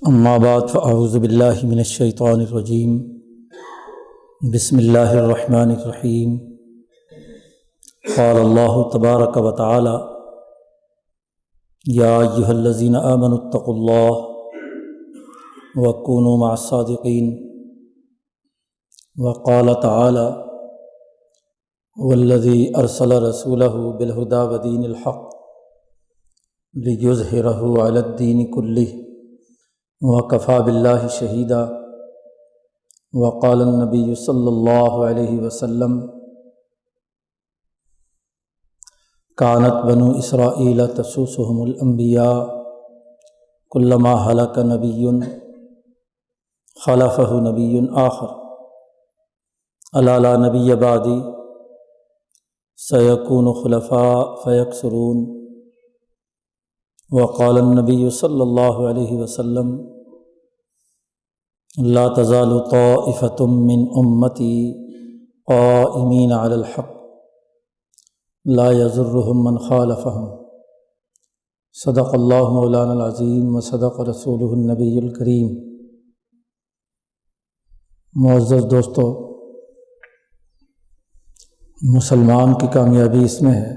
اما بعد فاعوذ باللہ من الشیطان الرجیم بسم اللہ الرحمن الرحیم قال اللہ تبارک و تعالی یا ایھا الذین آمنوا اتقوا اللہ وکونوا مع الصادقین وقال تعالی والذی ارسل رسولہ بالہدی ودین الحق لیظہرہ علی الدین کلہ وکفیٰ باللہ شہیدا وقال النبی صلی اللہ علیہ وسلم کانت بنو اسرائیل تسوسهم الانبیاء کلما ہلک نبی خلفہ نبی آخر الا لا نبی بعدی سیکون خلفاء فیکثرون وقال النبی صلی اللہ علیہ وسلم لا تزال طائفۃ من امتی قائمین علی الحق لا یضرهم من خالفهم صدق اللہ مولانا العظیم وصدق رسولہ النبی الکریم۔ معزز دوستو، مسلمان کی کامیابی اس میں ہے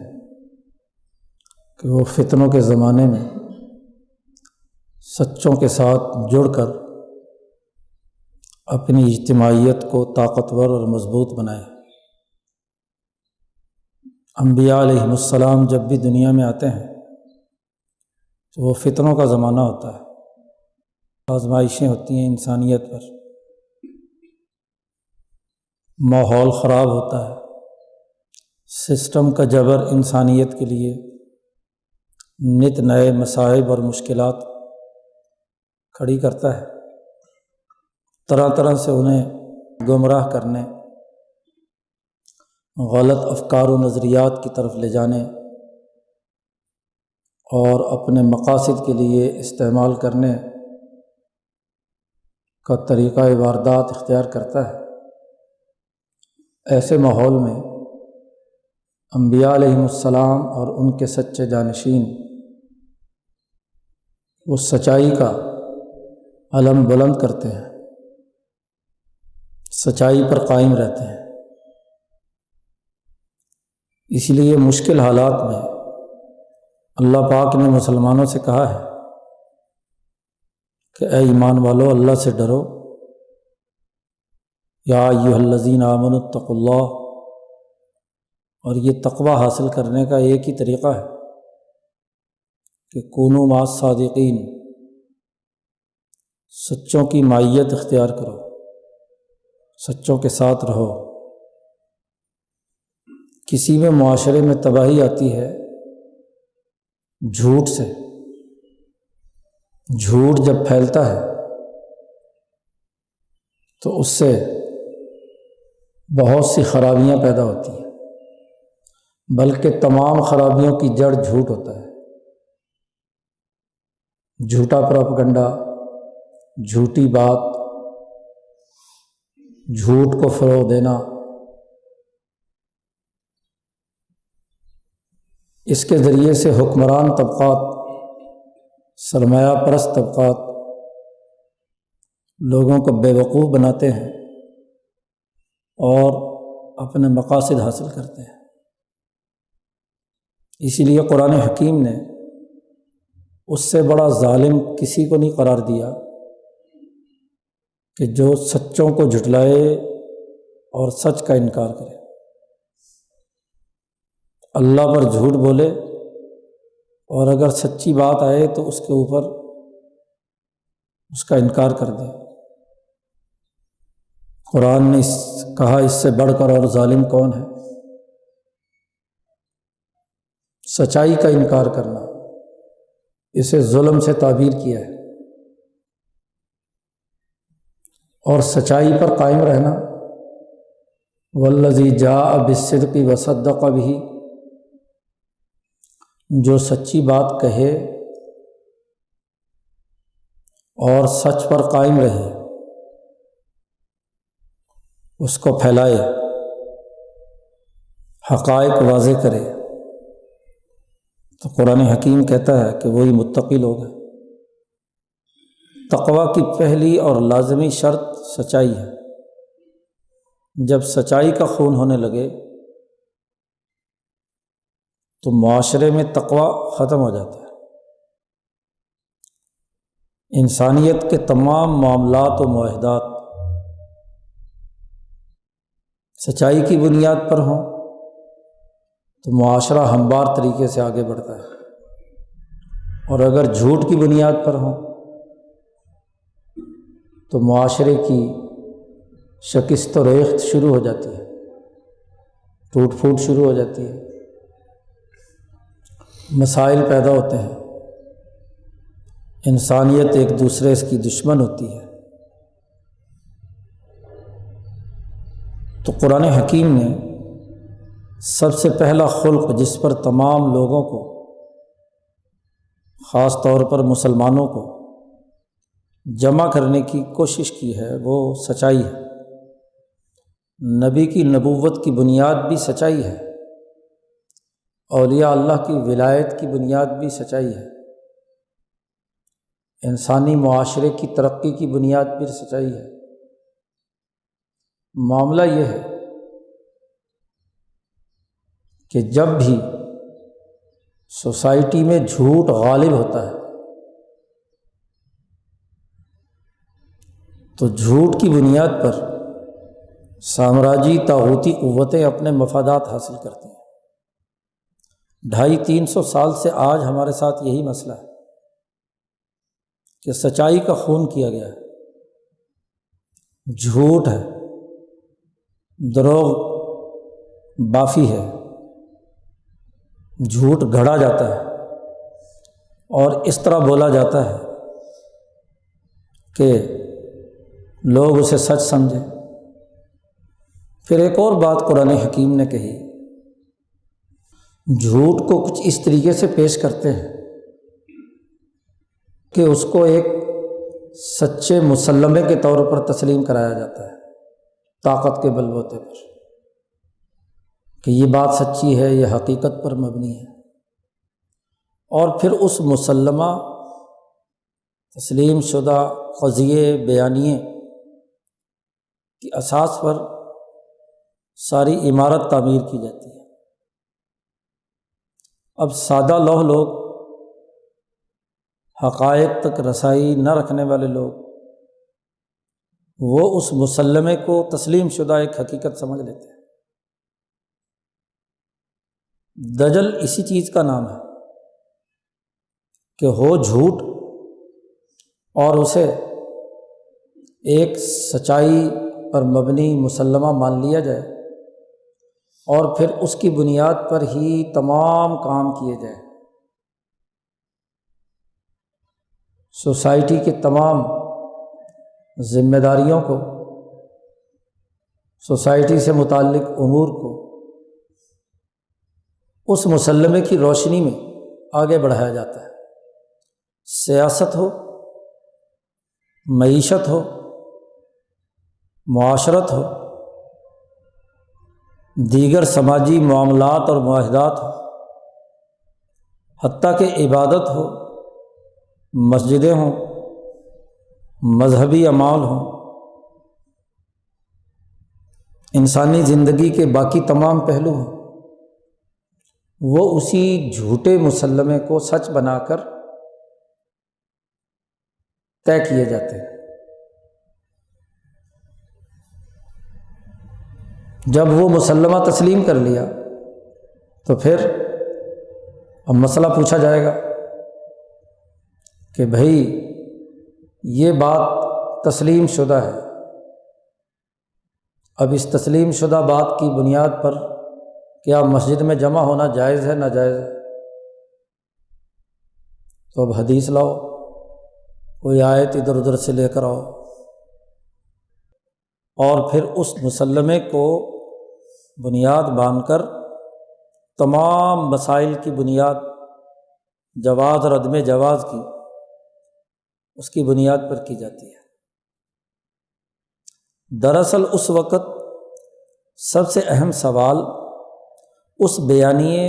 کہ وہ فتنوں کے زمانے میں سچوں کے ساتھ جڑ کر اپنی اجتماعیت کو طاقتور اور مضبوط بنائے۔ انبیاء علیہم السلام جب بھی دنیا میں آتے ہیں تو وہ فتنوں کا زمانہ ہوتا ہے، آزمائشیں ہوتی ہیں انسانیت پر، ماحول خراب ہوتا ہے، سسٹم کا جبر انسانیت کے لیے نت نئے مصائب اور مشکلات کھڑی کرتا ہے، طرح طرح سے انہیں گمراہ کرنے، غلط افکار و نظریات کی طرف لے جانے اور اپنے مقاصد کے لیے استعمال کرنے کا طریقہ واردات اختیار کرتا ہے۔ ایسے ماحول میں انبیاء علیہم السلام اور ان کے سچے جانشین وہ سچائی کا علم بلند کرتے ہیں، سچائی پر قائم رہتے ہیں۔ اس لیے مشکل حالات میں اللہ پاک نے مسلمانوں سے کہا ہے کہ اے ایمان والو، اللہ سے ڈرو، یا ایھا الذین آمنوا اتقوا اللہ، اور یہ تقوی حاصل کرنے کا ایک ہی طریقہ ہے کہ کونوا مع الصادقین، سچوں کی معیت اختیار کرو، سچوں کے ساتھ رہو۔ کسی میں معاشرے میں تباہی آتی ہے جھوٹ سے، جھوٹ جب پھیلتا ہے تو اس سے بہت سی خرابیاں پیدا ہوتی ہیں، بلکہ تمام خرابیوں کی جڑ جھوٹ ہوتا ہے۔ جھوٹا پروپیگنڈا، جھوٹی بات، جھوٹ کو فروغ دینا، اس کے ذریعے سے حکمران طبقات، سرمایہ پرست طبقات لوگوں کو بیوقوف بناتے ہیں اور اپنے مقاصد حاصل کرتے ہیں۔ اسی لیے قرآن حکیم نے اس سے بڑا ظالم کسی کو نہیں قرار دیا کہ جو سچوں کو جھٹلائے اور سچ کا انکار کرے، اللہ پر جھوٹ بولے اور اگر سچی بات آئے تو اس کے اوپر اس کا انکار کر دے۔ قرآن نے کہا اس سے بڑھ کر اور ظالم کون ہے؟ سچائی کا انکار کرنا، اسے ظلم سے تعبیر کیا ہے، اور سچائی پر قائم رہنا، والذی جاء بالصدق وصدق بہ، جو سچی بات کہے اور سچ پر قائم رہے، اس کو پھیلائے، حقائق واضح کرے، تو قرآن حکیم کہتا ہے کہ وہی متقی لوگ ہیں۔ تقویٰ کی پہلی اور لازمی شرط سچائی ہے۔ جب سچائی کا خون ہونے لگے تو معاشرے میں تقویٰ ختم ہو جاتا ہے۔ انسانیت کے تمام معاملات و معاہدات سچائی کی بنیاد پر ہوں تو معاشرہ ہموار طریقے سے آگے بڑھتا ہے، اور اگر جھوٹ کی بنیاد پر ہوں تو معاشرے کی شکست و ریخت شروع ہو جاتی ہے، ٹوٹ پھوٹ شروع ہو جاتی ہے، مسائل پیدا ہوتے ہیں، انسانیت ایک دوسرے کی دشمن ہوتی ہے۔ تو قرآن حکیم نے سب سے پہلا خلق جس پر تمام لوگوں کو، خاص طور پر مسلمانوں کو جمع کرنے کی کوشش کی ہے وہ سچائی ہے۔ نبی کی نبوت کی بنیاد بھی سچائی ہے، اولیاء اللہ کی ولایت کی بنیاد بھی سچائی ہے، انسانی معاشرے کی ترقی کی بنیاد بھی سچائی ہے۔ معاملہ یہ ہے کہ جب بھی سوسائٹی میں جھوٹ غالب ہوتا ہے تو جھوٹ کی بنیاد پر سامراجی طاغوتی قوتیں اپنے مفادات حاصل کرتی ہیں۔ 250-300 سال سے آج ہمارے ساتھ یہی مسئلہ ہے کہ سچائی کا خون کیا گیا ہے، جھوٹ ہے، دروغ بافی ہے، جھوٹ گھڑا جاتا ہے اور اس طرح بولا جاتا ہے کہ لوگ اسے سچ سمجھیں۔ پھر ایک اور بات قرآن حکیم نے کہی، جھوٹ کو کچھ اس طریقے سے پیش کرتے ہیں کہ اس کو ایک سچے مسلمے کے طور پر تسلیم کرایا جاتا ہے، طاقت کے بل بوتے پر، کہ یہ بات سچی ہے، یہ حقیقت پر مبنی ہے، اور پھر اس مسلمہ تسلیم شدہ قضیے بیانیے کی اساس پر ساری عمارت تعمیر کی جاتی ہے۔ اب سادہ لوح لوگ، حقائق تک رسائی نہ رکھنے والے لوگ، وہ اس مسلمے کو تسلیم شدہ ایک حقیقت سمجھ لیتے ہیں۔ دجل اسی چیز کا نام ہے کہ ہو جھوٹ اور اسے ایک سچائی پر مبنی مسلمہ مان لیا جائے، اور پھر اس کی بنیاد پر ہی تمام کام کیے جائیں۔ سوسائٹی کے تمام ذمہ داریوں کو، سوسائٹی سے متعلق امور کو اس مسلمے کی روشنی میں آگے بڑھایا جاتا ہے۔ سیاست ہو، معیشت ہو، معاشرت ہو، دیگر سماجی معاملات اور معاہدات ہو، حتیٰ کہ عبادت ہو، مسجدیں ہوں، مذہبی اعمال ہوں، انسانی زندگی کے باقی تمام پہلو ہوں، وہ اسی جھوٹے مسلمے کو سچ بنا کر طے کیے جاتے ہیں۔ جب وہ مسلمہ تسلیم کر لیا تو پھر اب مسئلہ پوچھا جائے گا کہ بھائی یہ بات تسلیم شدہ ہے، اب اس تسلیم شدہ بات کی بنیاد پر کیا مسجد میں جمع ہونا جائز ہے ناجائز ہے؟ تو اب حدیث لاؤ، کوئی آیت ادھر ادھر سے لے کر آؤ، اور پھر اس مسلمے کو بنیاد باندھ کر تمام مسائل کی بنیاد جواز اور عدم جواز کی اس کی بنیاد پر کی جاتی ہے۔ دراصل اس وقت سب سے اہم سوال اس بیانیے،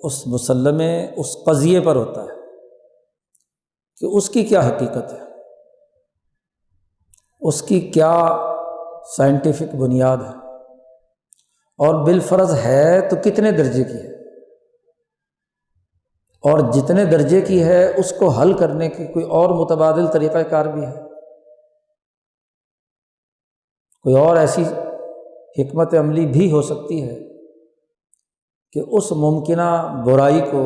اس مسلمے، اس قضیے پر ہوتا ہے کہ اس کی کیا حقیقت ہے۔ اس کی کیا سائنٹیفک بنیاد ہے، اور بالفرض ہے تو کتنے درجے کی ہے، اور جتنے درجے کی ہے اس کو حل کرنے کی کوئی اور متبادل طریقہ کار بھی ہے، کوئی اور ایسی حکمت عملی بھی ہو سکتی ہے کہ اس ممکنہ برائی کو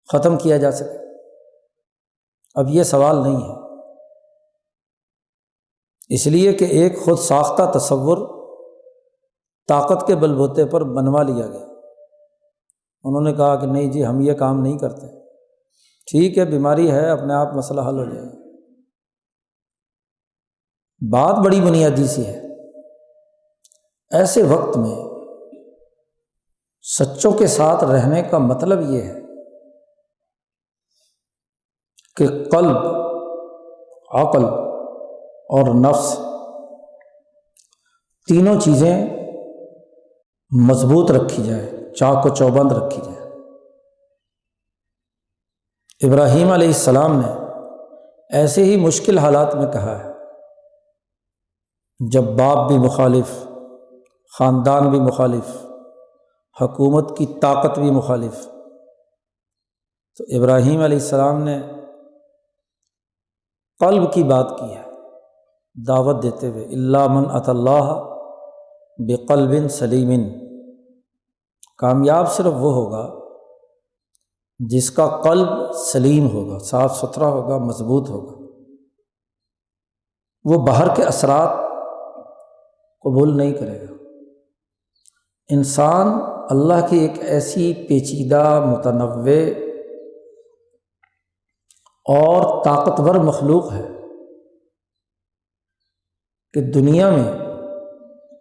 ختم کیا جا سکے۔ اب یہ سوال نہیں ہے، اس لیے کہ ایک خود ساختہ تصور طاقت کے بل بوتے پر بنوا لیا گیا۔ انہوں نے کہا کہ نہیں جی ہم یہ کام نہیں کرتے، ٹھیک ہے بیماری ہے اپنے آپ مسئلہ حل ہو جائے گا۔ بات بڑی بنیادی سی ہے۔ ایسے وقت میں سچوں کے ساتھ رہنے کا مطلب یہ ہے کہ قلب، عقل اور نفس تینوں چیزیں مضبوط رکھی جائے، چاق و چوبند رکھی جائے۔ ابراہیم علیہ السلام نے ایسے ہی مشکل حالات میں کہا ہے، جب باپ بھی مخالف، خاندان بھی مخالف، حکومت کی طاقت بھی مخالف، تو ابراہیم علیہ السلام نے قلب کی بات کی ہے دعوت دیتے ہوئے، الا من اتی اللہ بقلب سلیم، کامیاب صرف وہ ہوگا جس کا قلب سلیم ہوگا، صاف ستھرا ہوگا، مضبوط ہوگا، وہ باہر کے اثرات قبول نہیں کرے گا۔ انسان اللہ کی ایک ایسی پیچیدہ، متنوع اور طاقتور مخلوق ہے کہ دنیا میں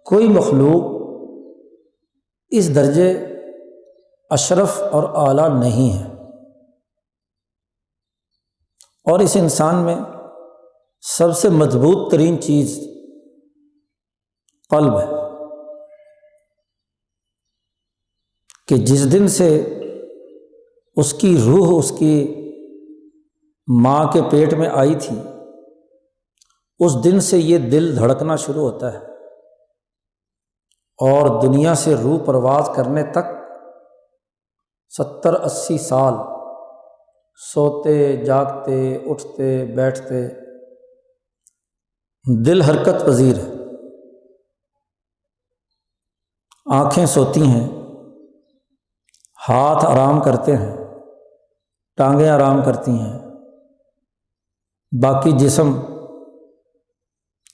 کوئی مخلوق اس درجے اشرف اور اعلیٰ نہیں ہے، اور اس انسان میں سب سے مضبوط ترین چیز قلب ہے، کہ جس دن سے اس کی روح اس کی ماں کے پیٹ میں آئی تھی، اس دن سے یہ دل دھڑکنا شروع ہوتا ہے، اور دنیا سے روح پرواز کرنے تک 70-80 سال سوتے جاگتے اٹھتے بیٹھتے دل حرکت پذیر ہے، آنکھیں سوتی ہیں، ہاتھ آرام کرتے ہیں، ٹانگیں آرام کرتی ہیں، باقی جسم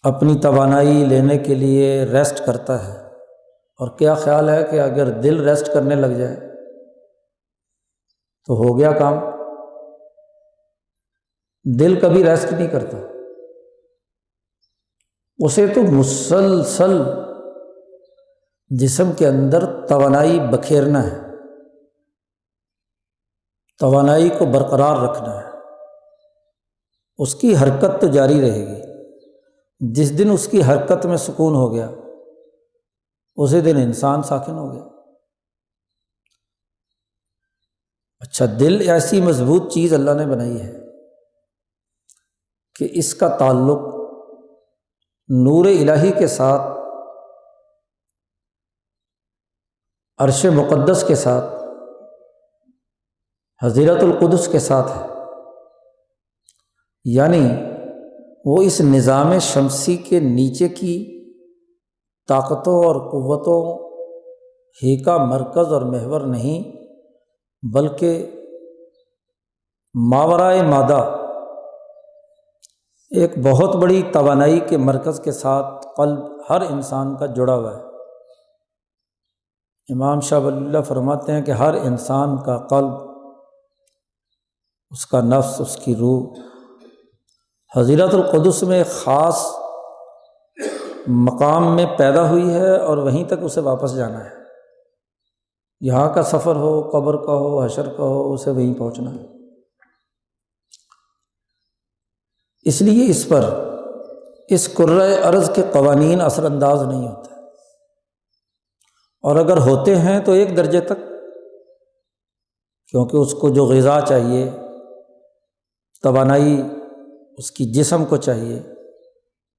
اپنی توانائی لینے کے لیے ریسٹ کرتا ہے۔ اور کیا خیال ہے کہ اگر دل ریسٹ کرنے لگ جائے تو ہو گیا کام؟ دل کبھی ریسٹ نہیں کرتا، اسے تو مسلسل جسم کے اندر توانائی بکھیرنا ہے، توانائی کو برقرار رکھنا ہے، اس کی حرکت تو جاری رہے گی۔ جس دن اس کی حرکت میں سکون ہو گیا اسی دن انسان ساکن ہو گیا۔ اچھا، دل ایسی مضبوط چیز اللہ نے بنائی ہے کہ اس کا تعلق نور الہی کے ساتھ، عرش مقدس کے ساتھ، حضرت القدس کے ساتھ ہے، یعنی وہ اس نظام شمسی کے نیچے کی طاقتوں اور قوتوں ہی کا مرکز اور محور نہیں، بلکہ ماورائے مادہ ایک بہت بڑی توانائی کے مرکز کے ساتھ قلب ہر انسان کا جڑا ہوا ہے۔ امام شاہ ولی اللہ فرماتے ہیں کہ ہر انسان کا قلب، اس کا نفس، اس کی روح حضرت القدس میں ایک خاص مقام میں پیدا ہوئی ہے، اور وہیں تک اسے واپس جانا ہے۔ یہاں کا سفر ہو، قبر کا ہو، حشر کا ہو، اسے وہیں پہنچنا ہے۔ اس لیے اس پر اس کرۂ ارض کے قوانین اثر انداز نہیں ہوتے، اور اگر ہوتے ہیں تو ایک درجے تک، کیونکہ اس کو جو غذا چاہیے، توانائی اس کی جسم کو چاہیے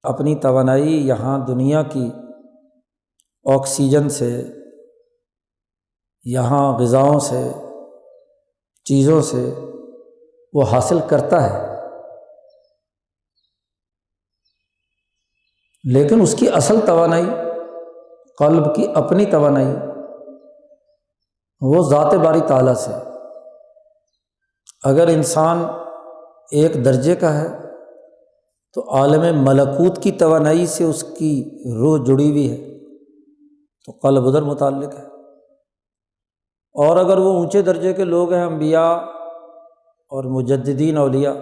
اپنی توانائی یہاں دنیا کی آکسیجن سے، یہاں غذاؤں سے، چیزوں سے وہ حاصل کرتا ہے، لیکن اس کی اصل توانائی، قلب کی اپنی توانائی، وہ ذات باری تعالیٰ سے۔ اگر انسان ایک درجے کا ہے تو عالم ملکوت کی توانائی سے اس کی روح جڑی ہوئی ہے تو قلب ادھر متعلق ہے، اور اگر وہ اونچے درجے کے لوگ ہیں، انبیاء اور مجددین اولیاء،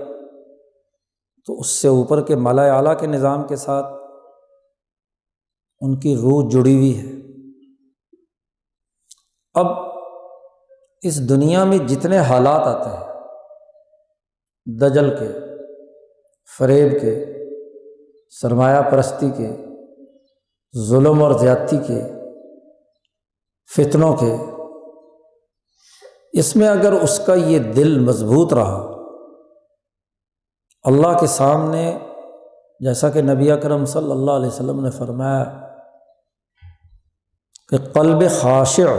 تو اس سے اوپر کے ملائے اعلیٰ کے نظام کے ساتھ ان کی روح جڑی ہوئی ہے۔ اب اس دنیا میں جتنے حالات آتے ہیں، دجل کے، فریب کے، سرمایہ پرستی کے، ظلم اور زیادتی کے، فتنوں کے، اس میں اگر اس کا یہ دل مضبوط رہا، اللہ کے سامنے، جیسا کہ نبی اکرم صلی اللہ علیہ وسلم نے فرمایا کہ قلب خاشع،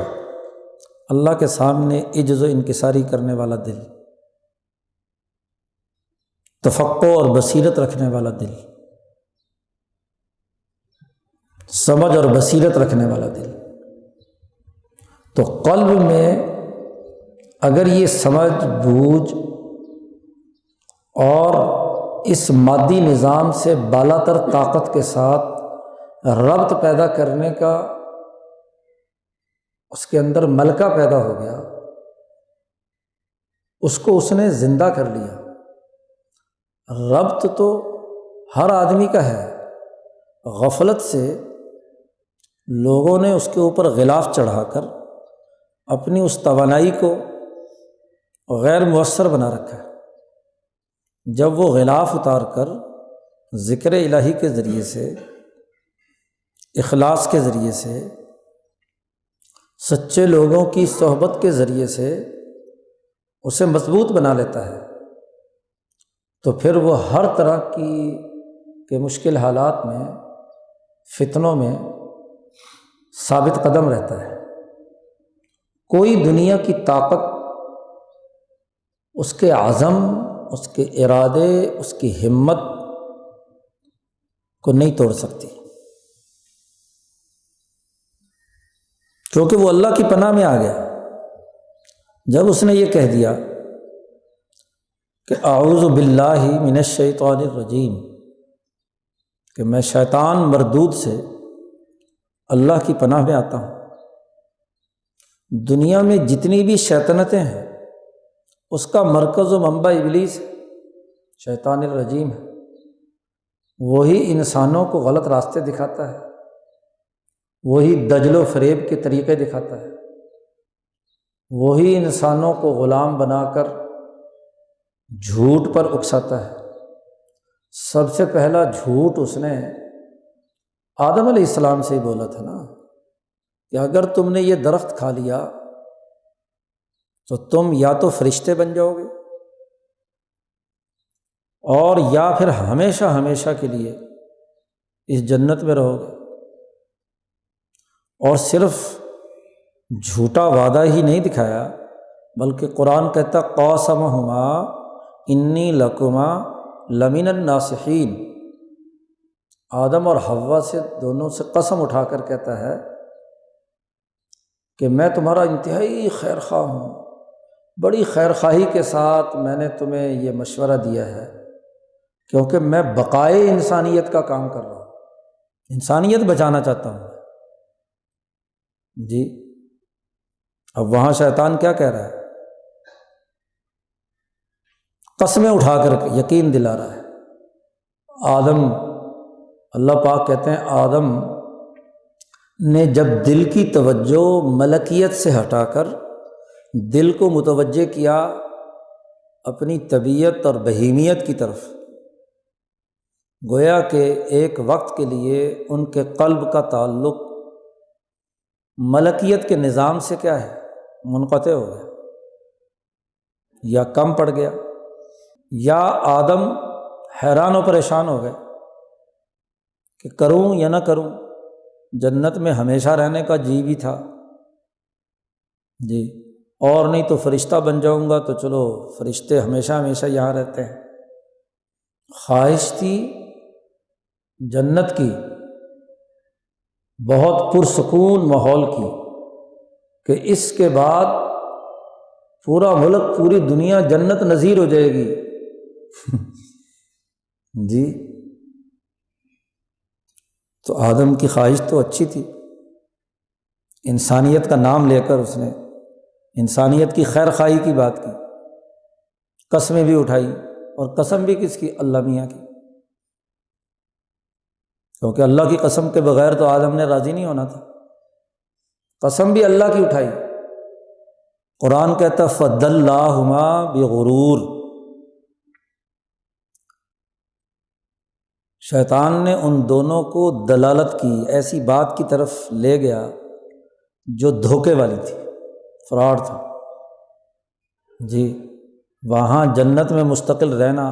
اللہ کے سامنے عجز و انکساری کرنے والا دل، تفقع اور بصیرت رکھنے والا دل، سمجھ اور بصیرت رکھنے والا دل، تو قلب میں اگر یہ سمجھ بوجھ اور اس مادی نظام سے بالا تر طاقت کے ساتھ ربط پیدا کرنے کا اس کے اندر ملکہ پیدا ہو گیا، اس کو اس نے زندہ کر لیا۔ ربط تو ہر آدمی کا ہے، غفلت سے لوگوں نے اس کے اوپر غلاف چڑھا کر اپنی اس توانائی کو غیر مؤثر بنا رکھا ہے۔ جب وہ غلاف اتار کر ذکر الہی کے ذریعے سے، اخلاص کے ذریعے سے، سچے لوگوں کی صحبت کے ذریعے سے اسے مضبوط بنا لیتا ہے، تو پھر وہ ہر طرح کے مشکل حالات میں، فتنوں میں ثابت قدم رہتا ہے۔ کوئی دنیا کی طاقت اس کے عزم، اس کے ارادے، اس کی ہمت کو نہیں توڑ سکتی، کیونکہ وہ اللہ کی پناہ میں آ گیا۔ جب اس نے یہ کہہ دیا کہ اعوذ باللہ من الشیطان الرجیم، کہ میں شیطان مردود سے اللہ کی پناہ میں آتا ہوں، دنیا میں جتنی بھی شیطنتیں ہیں اس کا مرکز و منبع ابلیس ہے، شیطان الرجیم ہے، وہی انسانوں کو غلط راستے دکھاتا ہے، وہی دجل و فریب کے طریقے دکھاتا ہے، وہی انسانوں کو غلام بنا کر جھوٹ پر اکساتا ہے۔ سب سے پہلا جھوٹ اس نے آدم علیہ السلام سے ہی بولا تھا نا، کہ اگر تم نے یہ درخت کھا لیا تو تم یا تو فرشتے بن جاؤ گے اور یا پھر ہمیشہ ہمیشہ کے لیے اس جنت میں رہو گے۔ اور صرف جھوٹا وعدہ ہی نہیں دکھایا، بلکہ قرآن کہتا قاسمہما انی لکما لمن الناصحین، آدم اور حوا سے دونوں سے قسم اٹھا کر کہتا ہے کہ میں تمہارا انتہائی خیر خواہ ہوں، بڑی خیر خواہی کے ساتھ میں نے تمہیں یہ مشورہ دیا ہے، کیونکہ میں بقائے انسانیت کا کام کر رہا ہوں، انسانیت بچانا چاہتا ہوں جی۔ اب وہاں شیطان کیا کہہ رہا ہے؟ قسمیں اٹھا کر یقین دلا رہا ہے۔ آدم، اللہ پاک کہتے ہیں آدم نے جب دل کی توجہ ملکیت سے ہٹا کر دل کو متوجہ کیا اپنی طبیعت اور بہیمیت کی طرف، گویا کہ ایک وقت کے لیے ان کے قلب کا تعلق ملکیت کے نظام سے کیا ہے؟ منقطع ہو گیا یا کم پڑ گیا، یا آدم حیران و پریشان ہو گئے کہ کروں یا نہ کروں، جنت میں ہمیشہ رہنے کا جی بھی تھا جی، اور نہیں تو فرشتہ بن جاؤں گا، تو چلو فرشتے ہمیشہ ہمیشہ یہاں رہتے ہیں۔ خواہش تھی جنت کی، بہت پرسکون ماحول کی، کہ اس کے بعد پورا ملک، پوری دنیا جنت نظیر ہو جائے گی جی۔ تو آدم کی خواہش تو اچھی تھی، انسانیت کا نام لے کر اس نے انسانیت کی خیر خواہی کی بات کی، قسمیں بھی اٹھائی، اور قسم بھی کس کی؟ اللہ میاں کی، کیونکہ اللہ کی قسم کے بغیر تو آدم نے راضی نہیں ہونا تھا، قسم بھی اللہ کی اٹھائی۔ قرآن کہتا فَدَلَّاهُمَا بِغُرُورٍ، شیطان نے ان دونوں کو دلالت کی، ایسی بات کی طرف لے گیا جو دھوکے والی تھی، فراڈ تھا جی۔ وہاں جنت میں مستقل رہنا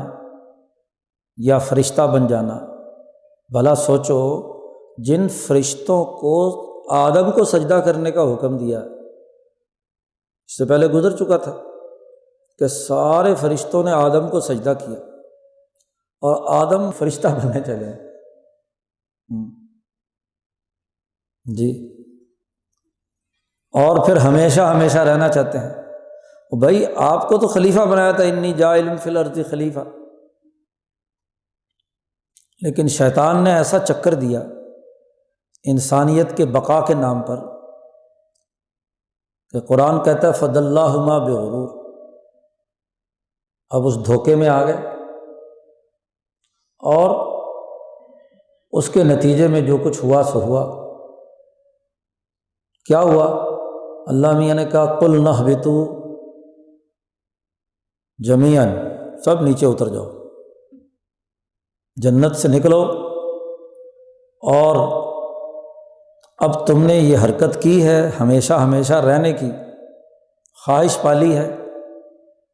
یا فرشتہ بن جانا، بھلا سوچو جن فرشتوں کو آدم کو سجدہ کرنے کا حکم دیا، اس سے پہلے گزر چکا تھا کہ سارے فرشتوں نے آدم کو سجدہ کیا، اور آدم فرشتہ بننے چلے جی، اور پھر ہمیشہ ہمیشہ رہنا چاہتے ہیں۔ بھائی آپ کو تو خلیفہ بنایا تھا، انی جاعل فی الارض خلیفہ، لیکن شیطان نے ایسا چکر دیا انسانیت کے بقا کے نام پر کہ قرآن کہتا ہے فَدَلَّاهُمَا بِغُرُورٍ، اب اس دھوکے میں آ گئے، اور اس کے نتیجے میں جو کچھ ہوا سو ہوا۔ کیا ہوا؟ اللہ میاں نے کہا قُلْنَا اهْبِطُوا جَمِيعًا، سب نیچے اتر جاؤ، جنت سے نکلو، اور اب تم نے یہ حرکت کی ہے ہمیشہ ہمیشہ رہنے کی، خواہش پالی ہے،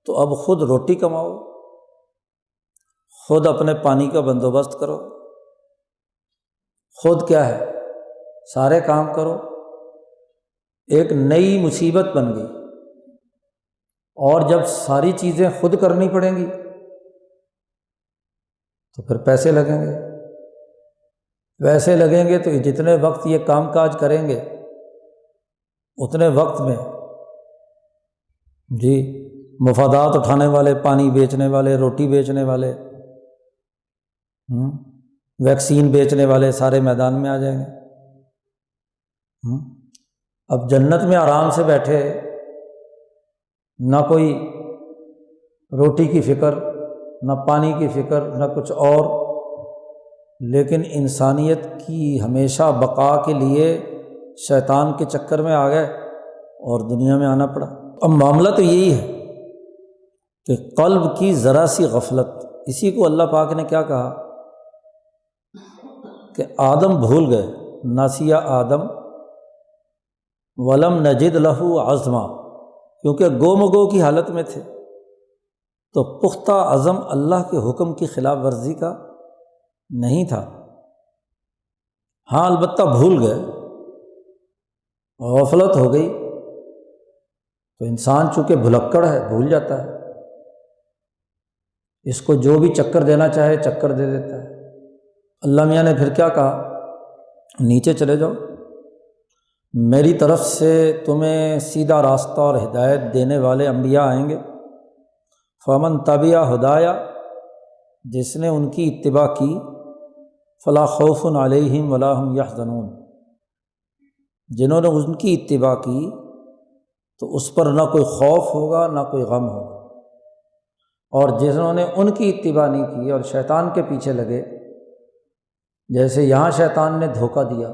تو اب خود روٹی کماؤ، خود اپنے پانی کا بندوبست کرو، خود کیا ہے سارے کام کرو۔ ایک نئی مصیبت بن گئی، اور جب ساری چیزیں خود کرنی پڑیں گی تو پھر پیسے لگیں گے، پیسے لگیں گے تو جتنے وقت یہ کام کاج کریں گے اتنے وقت میں جی مفادات اٹھانے والے، پانی بیچنے والے، روٹی بیچنے والے، ویکسین بیچنے والے سارے میدان میں آ جائیں گے۔ اب جنت میں آرام سے بیٹھے، نہ کوئی روٹی کی فکر، نہ پانی کی فکر، نہ کچھ اور، لیکن انسانیت کی ہمیشہ بقا کے لیے شیطان کے چکر میں آ گئے اور دنیا میں آنا پڑا۔ اب معاملہ تو یہی ہے کہ قلب کی ذرا سی غفلت، اسی کو اللہ پاک نے کیا کہا کہ آدم بھول گئے، ناسیہ آدم ولم نجد لہ عزما، کیونکہ گو مگو کی حالت میں تھے، تو پختہ عزم اللہ کے حکم کی خلاف ورزی کا نہیں تھا۔ ہاں البتہ بھول گئے، غفلت ہو گئی، تو انسان چونکہ بھلکڑ ہے بھول جاتا ہے، اس کو جو بھی چکر دینا چاہے چکر دے دیتا ہے۔ اللہ میاں نے پھر کیا کہا؟ نیچے چلے جاؤ، میری طرف سے تمہیں سیدھا راستہ اور ہدایت دینے والے انبیاء آئیں گے، فمن تبع ہدایا، جس نے ان کی اتباع کی، فلا خوف علیہم ولا هم یحزنون، جنہوں نے ان کی اتباع کی تو اس پر نہ کوئی خوف ہوگا نہ کوئی غم ہوگا، اور جنہوں نے ان کی اتباع نہیں کی اور شیطان کے پیچھے لگے، جیسے یہاں شیطان نے دھوکہ دیا،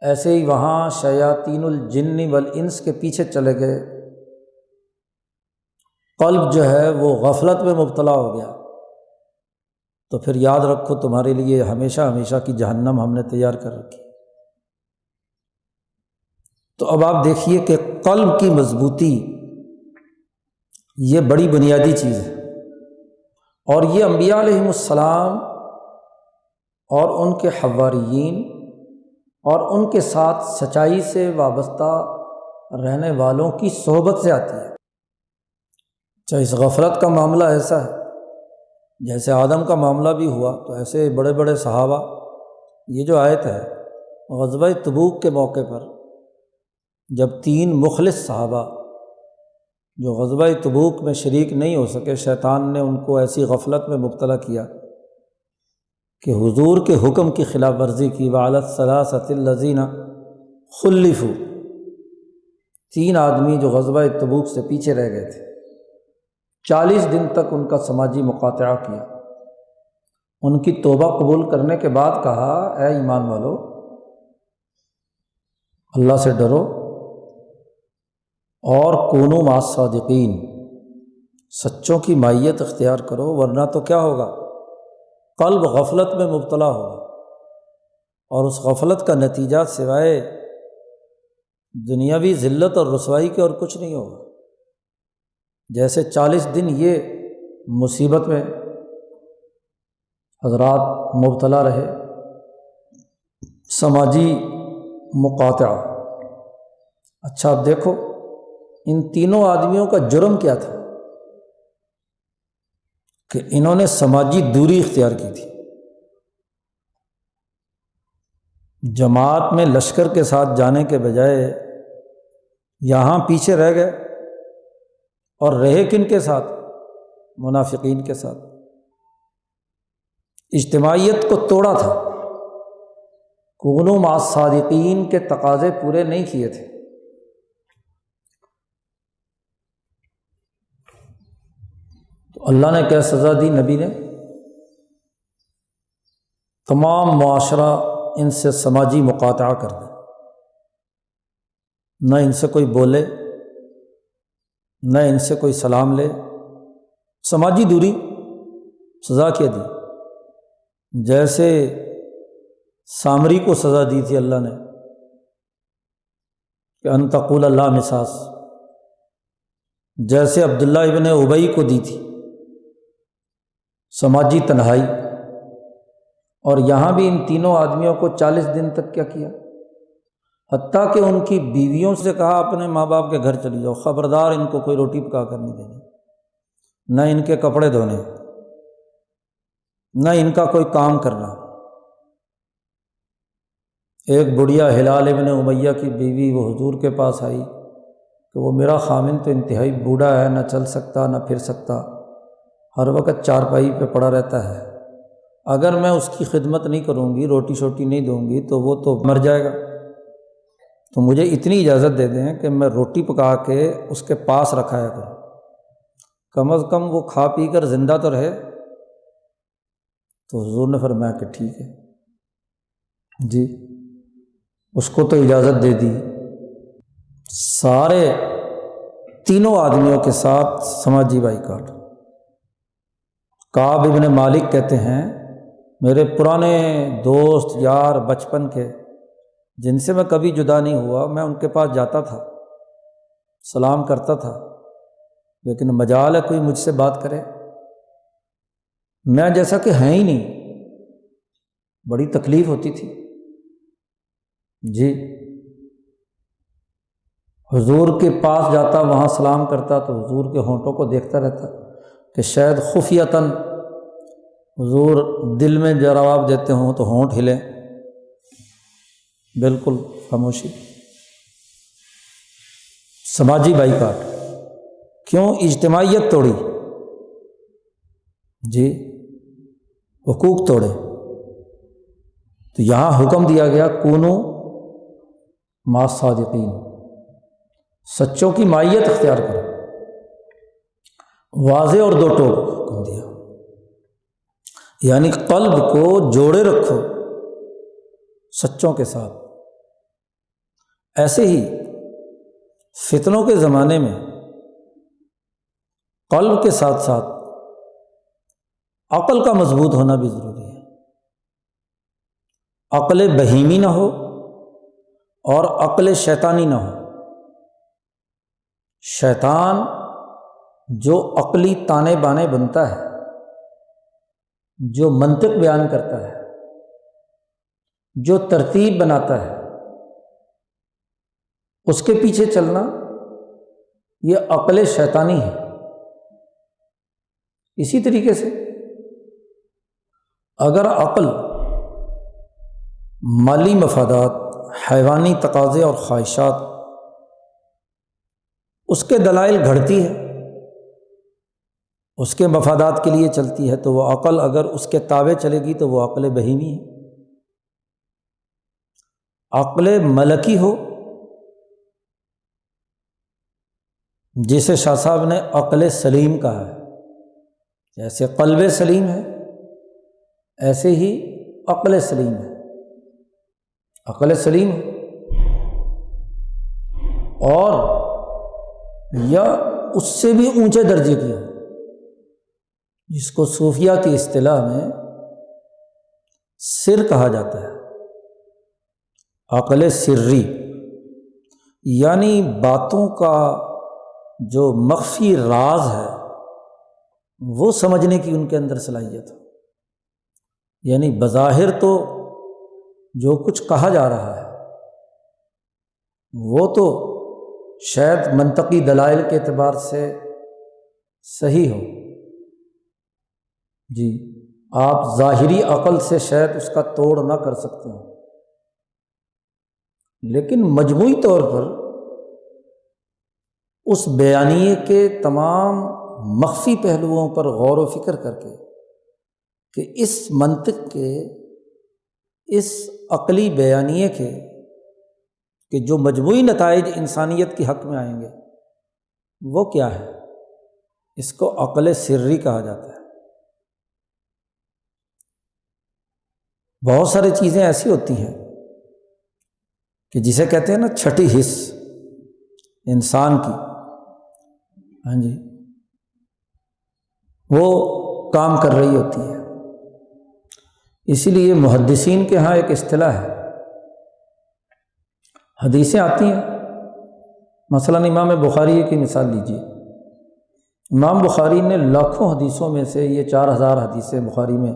ایسے ہی وہاں شیاطین الجن والانس کے پیچھے چلے گئے، قلب جو ہے وہ غفلت میں مبتلا ہو گیا، تو پھر یاد رکھو تمہارے لیے ہمیشہ ہمیشہ کی جہنم ہم نے تیار کر رکھی۔ تو اب آپ دیکھیے کہ قلب کی مضبوطی یہ بڑی بنیادی چیز ہے، اور یہ انبیاء علیہم السلام اور ان کے حواریین اور ان کے ساتھ سچائی سے وابستہ رہنے والوں کی صحبت سے آتی ہے۔ چاہے اس غفلت کا معاملہ ایسا ہے جیسے آدم کا معاملہ بھی ہوا، تو ایسے بڑے بڑے صحابہ، یہ جو آیت ہے غزوہ تبوک کے موقع پر جب 3 مخلص صحابہ جو غزوہ تبوک میں شریک نہیں ہو سکے، شیطان نے ان کو ایسی غفلت میں مبتلا کیا کہ حضور کے حکم کی خلاف ورزی کی۔ وَعَلَى الثَّلَاثَةِ الَّذِينَ خُلِّفُوا، 3 آدمی جو غزوہ تبوک سے پیچھے رہ گئے تھے، 40 دن تک ان کا سماجی مقاطعہ کیا۔ ان کی توبہ قبول کرنے کے بعد کہا، اے ایمان والو، اللہ سے ڈرو اور کونوا مع الصادقین، سچوں کی مائیت اختیار کرو، ورنہ تو کیا ہوگا، قلب غفلت میں مبتلا ہوگا، اور اس غفلت کا نتیجہ سوائے دنیاوی ذلت اور رسوائی کے اور کچھ نہیں ہوگا۔ جیسے 40 دن یہ مصیبت میں حضرات مبتلا رہے، سماجی مقاطعہ۔ اچھا اب دیکھو ان تینوں آدمیوں کا جرم کیا تھا کہ انہوں نے سماجی دوری اختیار کی تھی، جماعت میں لشکر کے ساتھ جانے کے بجائے یہاں پیچھے رہ گئے، اور رہے کن کے ساتھ؟ منافقین کے ساتھ۔ اجتماعیت کو توڑا تھا، کونوا مع الصادقین کے تقاضے پورے نہیں کیے تھے۔ تو اللہ نے کیا سزا دی؟ نبی نے تمام معاشرہ ان سے سماجی مقاطعہ کر دیا، نہ ان سے کوئی بولے، نہ ان سے کوئی سلام لے، سماجی دوری سزا کیا دی۔ جیسے سامری کو سزا دی تھی اللہ نے کہ ان تقول لا مساس، جیسے عبداللہ ابن ابی کو دی تھی سماجی تنہائی، اور یہاں بھی ان تینوں آدمیوں کو 40 دن تک کیا کیا، حتیٰ کہ ان کی بیویوں سے کہا اپنے ماں باپ کے گھر چلی جاؤ، خبردار ان کو کوئی روٹی پکا کر نہیں دینی، نہ ان کے کپڑے دھونے، نہ ان کا کوئی کام کرنا۔ ایک بڑھیا ہلال ابن امیہ کی بیوی وہ حضور کے پاس آئی کہ وہ میرا خامن تو انتہائی بوڑھا ہے، نہ چل سکتا نہ پھر سکتا، ہر وقت چارپائی پہ پڑا رہتا ہے، اگر میں اس کی خدمت نہیں کروں گی، روٹی شوٹی نہیں دوں گی تو وہ تو مر جائے گا، تو مجھے اتنی اجازت دے دیں کہ میں روٹی پکا کے اس کے پاس رکھایا کروں، کم از کم وہ کھا پی کر زندہ تو رہے۔ تو حضور نے فرمایا کہ ٹھیک ہے جی، اس کو تو اجازت دے دی۔ سارے تینوں آدمیوں کے ساتھ سماجی بائیکاٹ۔ کعب ابن مالک کہتے ہیں میرے پرانے دوست یار بچپن کے، جن سے میں کبھی جدا نہیں ہوا، میں ان کے پاس جاتا تھا، سلام کرتا تھا، لیکن مجال ہے کوئی مجھ سے بات کرے، میں جیسا کہ ہے ہی نہیں، بڑی تکلیف ہوتی تھی جی۔ حضور کے پاس جاتا، وہاں سلام کرتا تو حضور کے ہونٹوں کو دیکھتا رہتا کہ شاید خفیتاً حضور دل میں جواب دیتے ہوں تو ہونٹ ہلیں، بالکل خاموشی۔ سماجی بائیکاٹ کیوں؟ اجتماعیت توڑی جی، حقوق توڑے۔ تو یہاں حکم دیا گیا کونوا مع الصادقین، سچوں کی مائیت اختیار کرو، واضح اور دو ٹوک حکم دیا، یعنی قلب کو جوڑے رکھو سچوں کے ساتھ۔ ایسے ہی فتنوں کے زمانے میں قلب کے ساتھ ساتھ عقل کا مضبوط ہونا بھی ضروری ہے، عقل بہیمی نہ ہو اور عقل شیطانی نہ ہو۔ شیطان جو عقلی تانے بانے بنتا ہے جو منطق بیان کرتا ہے، جو ترتیب بناتا ہے، اس کے پیچھے چلنا یہ عقل شیطانی ہے۔ اسی طریقے سے اگر عقل مالی مفادات، حیوانی تقاضے اور خواہشات، اس کے دلائل گھڑتی ہے، اس کے مفادات کے لیے چلتی ہے، تو وہ عقل اگر اس کے تابع چلے گی تو وہ عقل بہیمی ہے۔ عقل ملکی ہو، جسے شاہ صاحب نے عقل سلیم کہا ہے، جیسے قلب سلیم ہے ایسے ہی عقل سلیم ہے، عقل سلیم اور یا اس سے بھی اونچے درجے کی ہو، جس کو صوفیہ کی اصطلاح میں سر کہا جاتا ہے، عقل سری، یعنی باتوں کا جو مخفی راز ہے وہ سمجھنے کی ان کے اندر صلاحیت ہو۔ یعنی بظاہر تو جو کچھ کہا جا رہا ہے وہ تو شاید منطقی دلائل کے اعتبار سے صحیح ہو، جی آپ ظاہری عقل سے شاید اس کا توڑ نہ کر سکتے ہوں، لیکن مجموعی طور پر اس بیانیے کے تمام مخفی پہلوؤں پر غور و فکر کر کے کہ اس منطق کے، اس عقلی بیانیے کے کہ جو مجموعی نتائج انسانیت کے حق میں آئیں گے وہ کیا ہے، اس کو عقل سری کہا جاتا ہے۔ بہت ساری چیزیں ایسی ہوتی ہیں کہ جسے کہتے ہیں نا چھٹی حس انسان کی، ہاں جی، وہ کام کر رہی ہوتی ہے۔ اسی لیے محدثین کے ہاں ایک اصطلاح ہے، حدیثیں آتی ہیں، مثلاً امام بخاری کی مثال لیجیے، امام بخاری نے لاکھوں حدیثوں میں سے یہ 4000 حدیثیں بخاری میں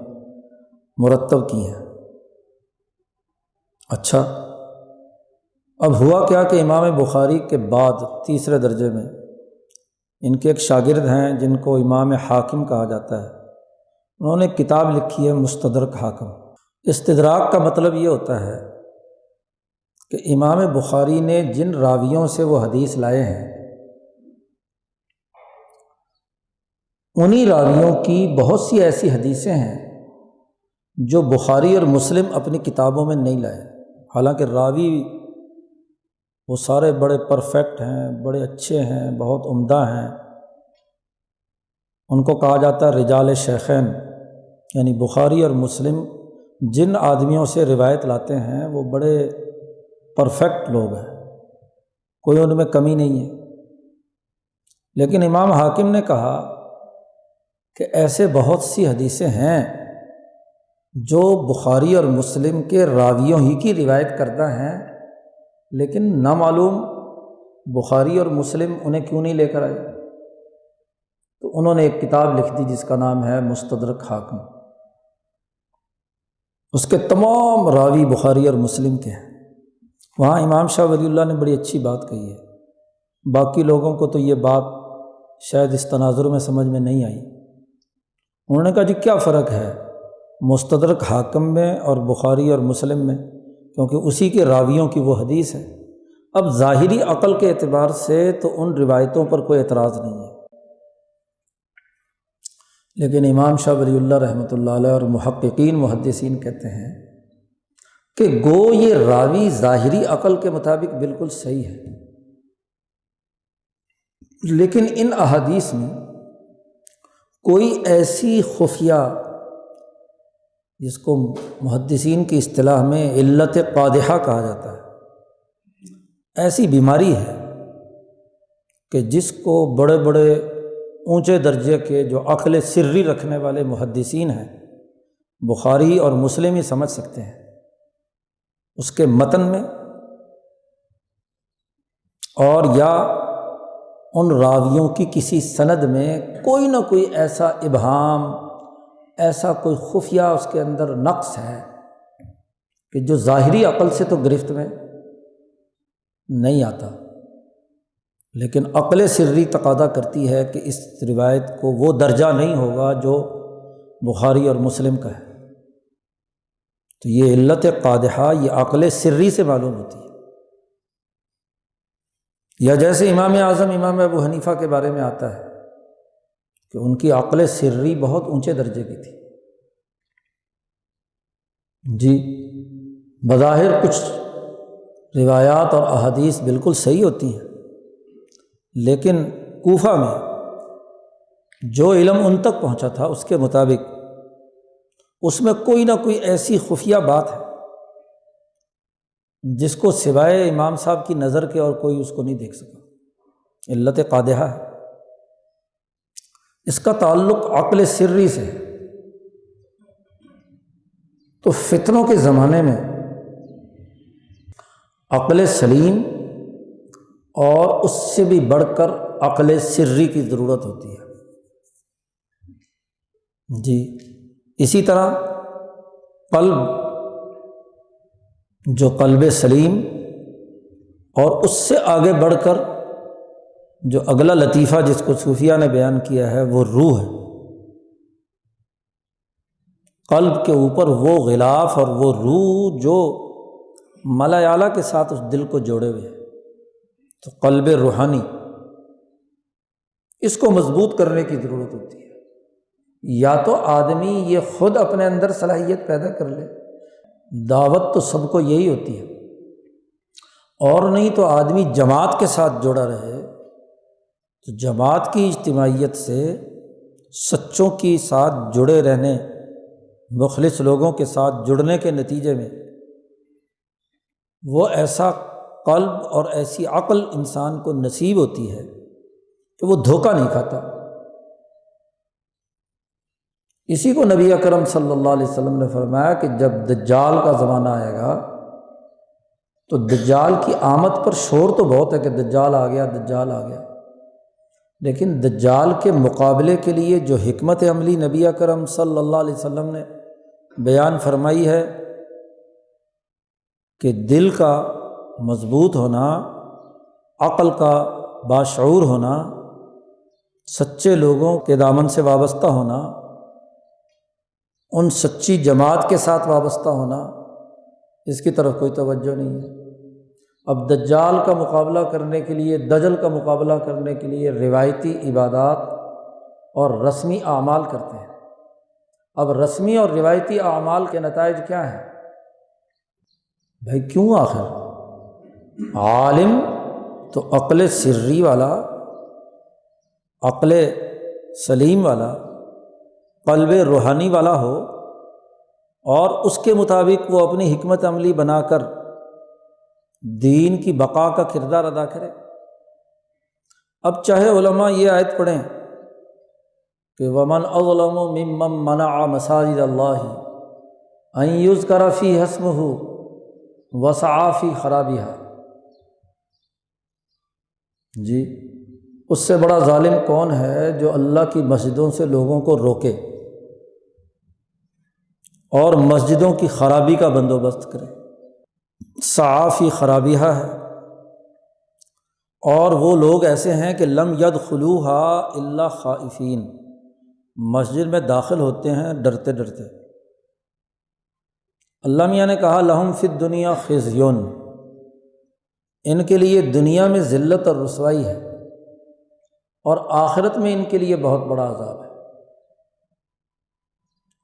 مرتب کی ہیں۔ اچھا، اب ہوا کیا کہ امام بخاری کے بعد تیسرے درجے میں ان کے ایک شاگرد ہیں جن کو امام حاکم کہا جاتا ہے، انہوں نے کتاب لکھی ہے مستدرک حاکم۔ استدراک کا مطلب یہ ہوتا ہے کہ امام بخاری نے جن راویوں سے وہ حدیث لائے ہیں انہی راویوں کی بہت سی ایسی حدیثیں ہیں جو بخاری اور مسلم اپنی کتابوں میں نہیں لائے، حالانکہ راوی وہ سارے بڑے پرفیکٹ ہیں، بڑے اچھے ہیں، بہت عمدہ ہیں، ان کو کہا جاتا ہے رجال شیخین، یعنی بخاری اور مسلم جن آدمیوں سے روایت لاتے ہیں وہ بڑے پرفیکٹ لوگ ہیں، کوئی ان میں کمی نہیں ہے۔ لیکن امام حاکم نے کہا کہ ایسے بہت سی حدیثیں ہیں جو بخاری اور مسلم کے راویوں ہی کی روایت کرتا ہیں، لیکن نامعلوم بخاری اور مسلم انہیں کیوں نہیں لے کر آئے، تو انہوں نے ایک کتاب لکھ دی جس کا نام ہے مستدرک حاکم۔ اس کے تمام راوی بخاری اور مسلم کے ہیں۔ وہاں امام شاہ ولی اللہ نے بڑی اچھی بات کہی ہے، باقی لوگوں کو تو یہ بات شاید اس تناظر میں سمجھ میں نہیں آئی۔ انہوں نے کہا جی کیا فرق ہے مستدرک حاکم میں اور بخاری اور مسلم میں، کیونکہ اسی کے راویوں کی وہ حدیث ہے۔ اب ظاہری عقل کے اعتبار سے تو ان روایتوں پر کوئی اعتراض نہیں ہے، لیکن امام شاہ ولی اللہ رحمۃ اللہ علیہ اور محققین محدثین کہتے ہیں کہ گو یہ راوی ظاہری عقل کے مطابق بالکل صحیح ہے، لیکن ان احادیث میں کوئی ایسی خفیہ، جس کو محدثین کی اصطلاح میں علت قادحہ کہا جاتا ہے، ایسی بیماری ہے کہ جس کو بڑے بڑے اونچے درجے کے جو عقل سری رکھنے والے محدثین ہیں بخاری اور مسلم ہی سمجھ سکتے ہیں۔ اس کے متن میں اور یا ان راویوں کی کسی سند میں کوئی نہ کوئی ایسا ابہام، ایسا کوئی خفیہ اس کے اندر نقص ہے کہ جو ظاہری عقل سے تو گرفت میں نہیں آتا، لیکن عقل سری تقاضا کرتی ہے کہ اس روایت کو وہ درجہ نہیں ہوگا جو بخاری اور مسلم کا ہے، تو یہ علت قادحہ یہ عقل سری سے معلوم ہوتی ہے۔ یا جیسے امام اعظم امام ابو حنیفہ کے بارے میں آتا ہے کہ ان کی عقل سری بہت اونچے درجے کی تھی۔ جی، بظاہر کچھ روایات اور احادیث بالکل صحیح ہوتی ہیں، لیکن کوفہ میں جو علم ان تک پہنچا تھا اس کے مطابق اس میں کوئی نہ کوئی ایسی خفیہ بات ہے جس کو سوائے امام صاحب کی نظر کے اور کوئی اس کو نہیں دیکھ سکا، علت قادحہ ہے۔ اس کا تعلق عقل سری سے ہے۔ تو فتنوں کے زمانے میں عقل سلیم اور اس سے بھی بڑھ کر عقل سری کی ضرورت ہوتی ہے۔ جی، اسی طرح قلب، جو قلب سلیم اور اس سے آگے بڑھ کر جو اگلا لطیفہ جس کو صوفیہ نے بیان کیا ہے وہ روح ہے۔ قلب کے اوپر وہ غلاف اور وہ روح جو ملائے اعلیٰ کے ساتھ اس دل کو جوڑے ہوئے ہے، تو قلب روحانی، اس کو مضبوط کرنے کی ضرورت ہوتی ہے۔ یا تو آدمی یہ خود اپنے اندر صلاحیت پیدا کر لے، دعوت تو سب کو یہی ہوتی ہے، اور نہیں تو آدمی جماعت کے ساتھ جڑا رہے، تو جماعت کی اجتماعیت سے سچوں کے ساتھ جڑے رہنے، مخلص لوگوں کے ساتھ جڑنے کے نتیجے میں وہ ایسا قلب اور ایسی عقل انسان کو نصیب ہوتی ہے کہ وہ دھوکہ نہیں کھاتا۔ اسی کو نبی اکرم صلی اللہ علیہ وسلم نے فرمایا کہ جب دجال کا زمانہ آئے گا تو دجال کی آمد پر شور تو بہت ہے کہ دجال آ گیا، دجال آ گیا، لیکن دجال کے مقابلے کے لیے جو حکمت عملی نبی اکرم صلی اللہ علیہ وسلم نے بیان فرمائی ہے کہ دل کا مضبوط ہونا، عقل کا باشعور ہونا، سچے لوگوں کے دامن سے وابستہ ہونا، ان سچی جماعت کے ساتھ وابستہ ہونا، اس کی طرف کوئی توجہ نہیں ہے۔ اب دجال کا مقابلہ کرنے کے لیے، دجل کا مقابلہ کرنے کے لیے روایتی عبادات اور رسمی اعمال کرتے ہیں۔ اب رسمی اور روایتی اعمال کے نتائج کیا ہیں؟ بھائی کیوں؟ آخر عالم تو عقل سری والا، عقل سلیم والا، قلب روحانی والا ہو، اور اس کے مطابق وہ اپنی حکمت عملی بنا کر دین کی بقا کا کردار ادا کرے۔ اب چاہے علماء یہ آیت پڑھیں کہ وَمَنْ أَظْلَمُ مِمَّنْ مَنَعَ مَسَاجِدَ اللَّهِ أَن يُذْكَرَ فِيهَا اسْمُهُ وَسَعَىٰ فِي خَرَابِهَا، جی، اس سے بڑا ظالم کون ہے جو اللہ کی مسجدوں سے لوگوں کو روکے اور مسجدوں کی خرابی کا بندوبست کرے۔ سعیٰ فی خرابیہا ہے، اور وہ لوگ ایسے ہیں کہ لم یدخلوہا الا خائفین، مسجد میں داخل ہوتے ہیں ڈرتے ڈرتے۔ اللہ میاں نے کہا لہم فی الدنیا خزیون، ان کے لیے دنیا میں ذلت اور رسوائی ہے، اور آخرت میں ان کے لیے بہت بڑا عذاب ہے۔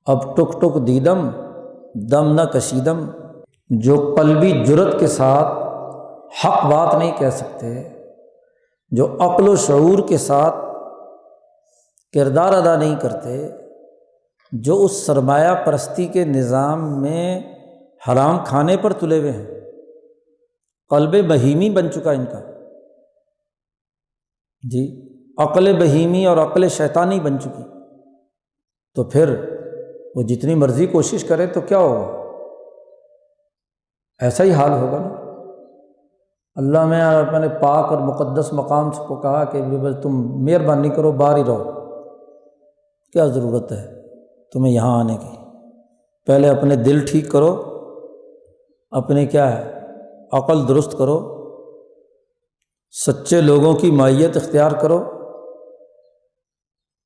اب ٹک ٹک دیدم دم نہ کشیدم، جو قلبی جرت کے ساتھ حق بات نہیں کہہ سکتے، جو عقل و شعور کے ساتھ کردار ادا نہیں کرتے، جو اس سرمایہ پرستی کے نظام میں حرام کھانے پر تلے ہوئے ہیں، قلب بہیمی بن چکا ان کا، جی، عقل بہیمی اور عقل شیطانی بن چکی، تو پھر وہ جتنی مرضی کوشش کرے تو کیا ہوگا؟ ایسا ہی حال ہوگا نا۔ اللہ میں اپنے پاک اور مقدس مقام کو کہا کہ تم مہربانی کرو باہر ہی رہو، کیا ضرورت ہے؟ تمہیں یہاں آنے کی۔ پہلے اپنے دل ٹھیک کرو، اپنے کیا ہے عقل درست کرو، سچے لوگوں کی معیت اختیار کرو،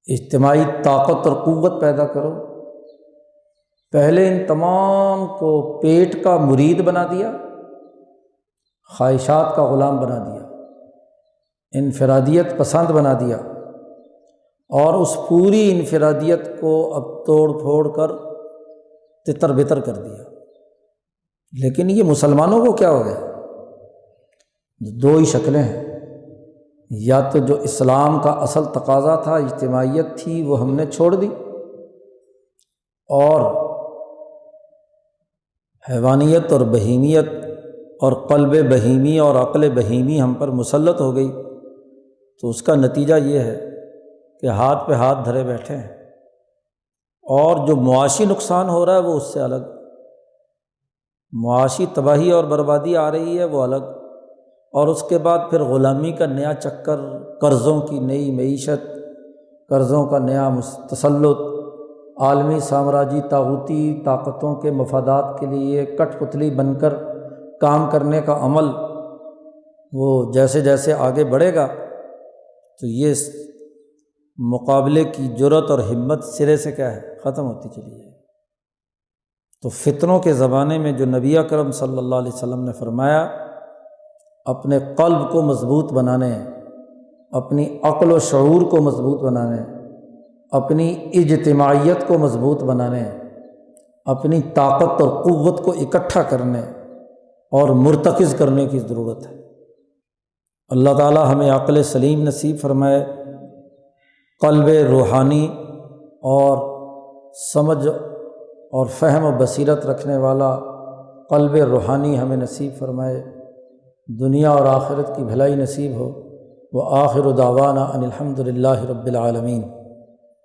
اجتماعی طاقت اور قوت پیدا کرو۔ پہلے ان تمام کو پیٹ کا مرید بنا دیا، خواہشات کا غلام بنا دیا، انفرادیت پسند بنا دیا، اور اس پوری انفرادیت کو اب توڑ پھوڑ کر تتر بتر کر دیا۔ لیکن یہ مسلمانوں کو کیا ہو گیا؟ دو ہی شکلیں ہیں، یا تو جو اسلام کا اصل تقاضا تھا اجتماعیت تھی وہ ہم نے چھوڑ دی، اور حیوانیت اور بہیمیت اور قلب بہیمی اور عقل بہیمی ہم پر مسلط ہو گئی، تو اس کا نتیجہ یہ ہے کہ ہاتھ پہ ہاتھ دھرے بیٹھے ہیں، اور جو معاشی نقصان ہو رہا ہے وہ اس سے الگ، معاشی تباہی اور بربادی آ رہی ہے وہ الگ، اور اس کے بعد پھر غلامی کا نیا چکر، قرضوں کی نئی معیشت، قرضوں کا نیا تسلط، عالمی سامراجی طاغوتی طاقتوں کے مفادات کے لیے کٹ پتلی بن کر کام کرنے کا عمل، وہ جیسے جیسے آگے بڑھے گا تو یہ مقابلے کی جرأت اور ہمت سرے سے کیا ہے ختم ہوتی چلی جائے۔ تو فتنوں کے زمانے میں جو نبی اکرم صلی اللہ علیہ وسلم نے فرمایا اپنے قلب کو مضبوط بنانے، اپنی عقل و شعور کو مضبوط بنانے، اپنی اجتماعیت کو مضبوط بنانے، اپنی طاقت اور قوت کو اکٹھا کرنے اور مرتکز کرنے کی ضرورت ہے۔ اللہ تعالی ہمیں عقل سلیم نصیب فرمائے، قلب روحانی اور سمجھ اور فہم و بصیرت رکھنے والا قلب روحانی ہمیں نصیب فرمائے، دنیا اور آخرت کی بھلائی نصیب ہو۔ وآخر دعوانا ان الحمد للہ رب العالمین۔